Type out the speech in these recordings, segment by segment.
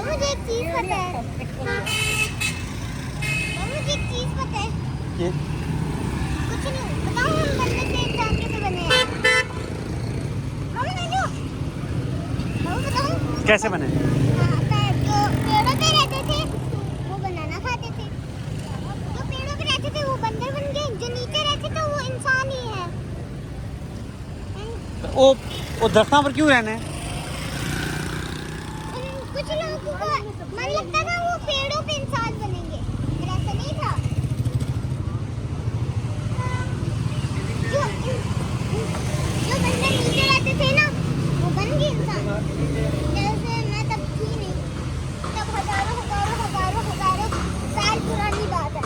मुझे एक चीज पता है। मुझे एक चीज पता है। ये कुछ नहीं बताओ, हम बनने से इंसान कैसे बने हैं? मम्मी नहीं बताओ कैसे बने? जो पेड़ों पे रहते थे वो बनाना खाते थे, जो पेड़ों पे रहते थे वो बंदर बन गए, जो नीचे रहते थे वो इंसान ही है। वो दरख्तां पर क्यों रहना है? कुछ लोगों को मन लगता था वो पेड़ों पे इंसान बनेंगे, पर ऐसा नहीं था। जो बंदर नीचे रहते थे ना वो बन गए इंसान। जैसे मैं तब थी नहीं, तब हजारों साल पुरानी बात है।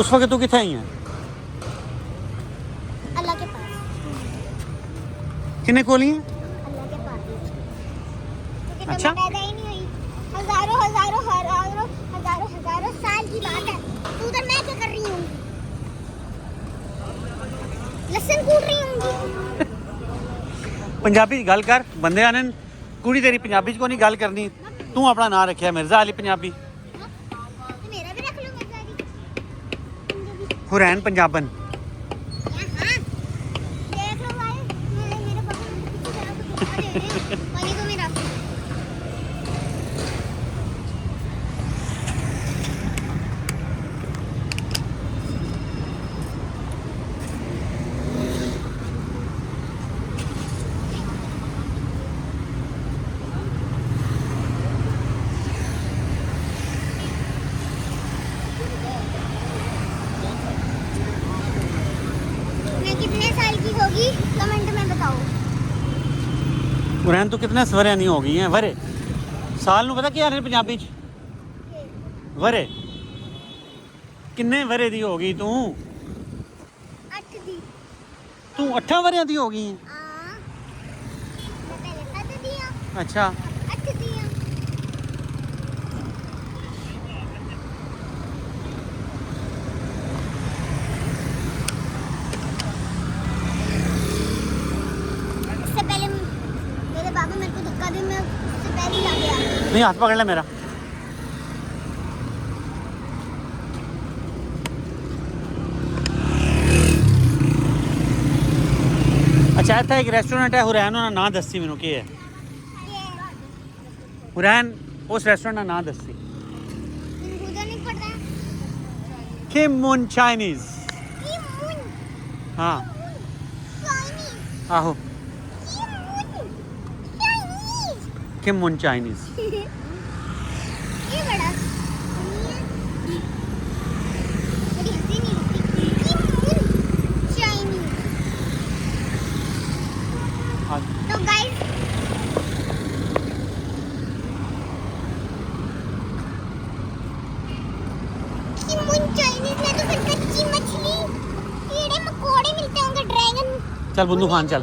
उस वक्त तू किथे आई है? अल्लाह के पास, किन्ने कोली है? अल्लाह के पास, क्योंकि तब अच्छा। मैं पैदा ही नहीं हुई। हजारों साल की बात है। तो उधर मैं क्या कर रही हूँ? लहसुन कूट रही होंगी। पंजाबी गल कर, बंदे आने कुड़ी तेरी पंजाबी च को नहीं गल करनी। तू अपना नाम रखिया मिर्जा अली पंजाबी, मेरा भी रख लो मिर्जा अली। हुरैन पंजाबन। हाँ, देख लो भाई, मेरे पापा मुझे पीछे जरा कुछ दिखा दे रहे हैं। वाले को मेरा मैं कितने साल की होगी कमेंट में बताओ। हुरैन तू कितने सवरे नहीं हो गई है? वरे साल नू पता क्या ने पंजाबी च? वरे किन्ने वरे दी हो गई तू? 8 दी। तू 8 वरियां दी हो गई है? हाँ, मैं पहले 7 दिया, अच्छा। 8 दिया। इससे पहले मेरे पापा मेरे को धक्का दे, मैं उससे पहले ही आ गया। नहीं हाथ पकड़ ले मेरा। अच्छा इतना एक रेस्टोरेंट है हुरैन, उन्होंने ना दसी मैनू की है। हुरैन उस रेस्टोरेंट का नाम दसी। उधर नहीं पड़ रहा। किम मुन चाइनीज। किमुन हाँ चाइनीज, आहो किमुन चाइनीज। किम मुन चाइनीज। ये बड़ा मेरी हंसी नहीं रुकती। किमुन चाइनीज। तो गाइस किमुन चाइनीज में तो फिर कच्ची मछली, कीड़े मकोड़े मिलते होंगे, ड्रैगन। चल बुंदू खान चल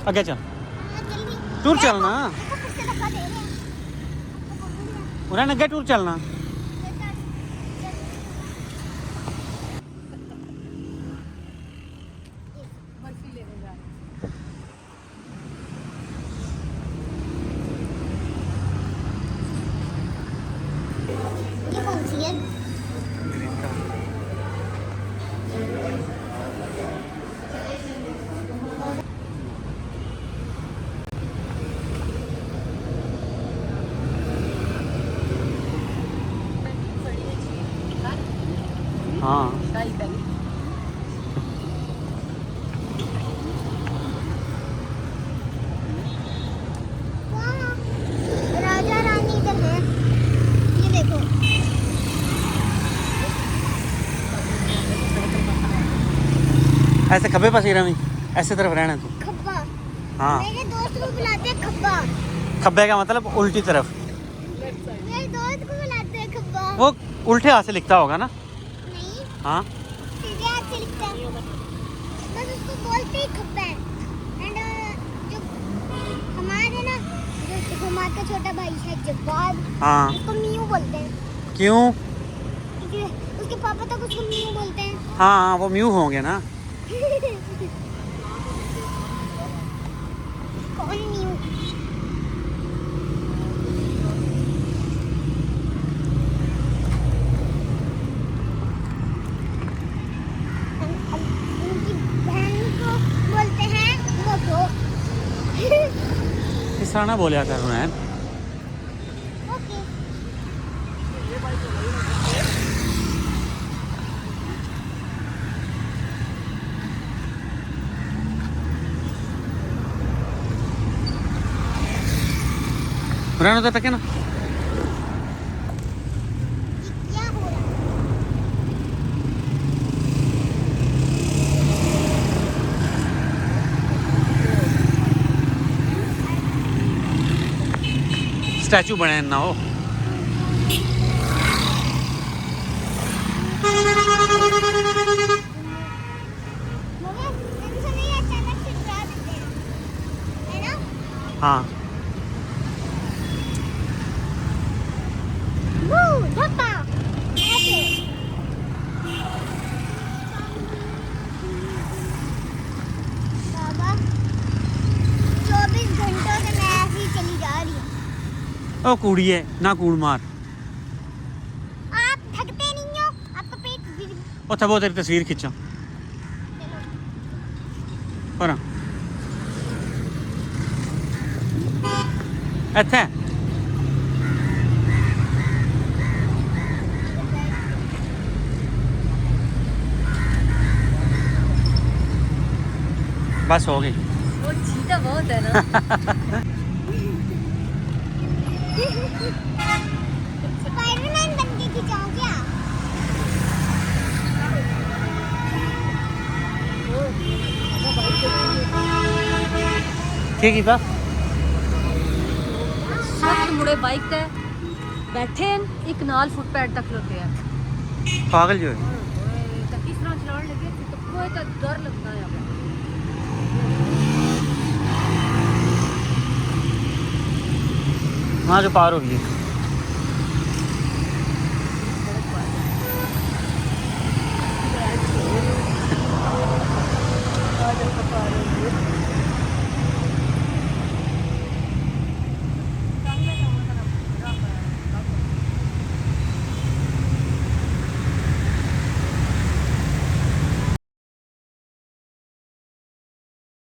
आगे चल, जल्दी टूर चलना। देखो फिर से धक्का दे रहे हैं। हुरैन अगे टूर चलना। ये कौन सी है? हाँ वाह, राजा रानी इधर है। ये देखो, ऐसे खब्बे पास ही रही, ऐसे तरफ रहना तू। खब्बा। हाँ मेरे दोस्त को बुलाते हैं खब्बा। खब्बे का मतलब उल्टी तरफ। मेरे दोस्त को बुलाते हैं खब्बा। वो उल्टे हाथ से लिखता होगा ना? नहीं, हाँ सीधे हाथ से लिखता है, बस उसको बोलते ही खब्बा है। एंड जो हमारे ना, जो हमारा का छोटा भाई है जब्बार, हाँ। उसको मियू बोलते हैं, क्यों? क्योंकि उसके पापा तक उसको मियू बोलते हैं। हाँ हाँ वो म्यू होंगे ना। कौन मियू? तरह ना बोलिया कर रहे हैं। ओके। रहने दो तक है ना। क्या हो रहा है? स्टैचू बने ना हो। मम्मी टेंशन नहीं है, अचानक से गिरा देते हैं, है ना? हाँ वो धक्का ऐसे। बाबा 24 घंटों से मैं ऐसे ही चली जा रही हूँ। ओ कूड़ी है ना कूड़ मार। आप थकते नहीं हो, आपका पेट ओ थबो तेरी तस्वीर खिंचा पर ਇੱਥੇ बस हो गई। वो चीता बहुत है ना। स्पाइडरमैन बन के खिंचाओ क्या? ਕੀ ਕੀਤਾ सख्त मुड़े बाइक ते बैठे हैं, एक नाल फुटपैथ तक लगे हैं। पागल जो है तो किस तरह चलाने लगे तो कोई तो डर लगता है हमें। वहाँ जो पार हो गई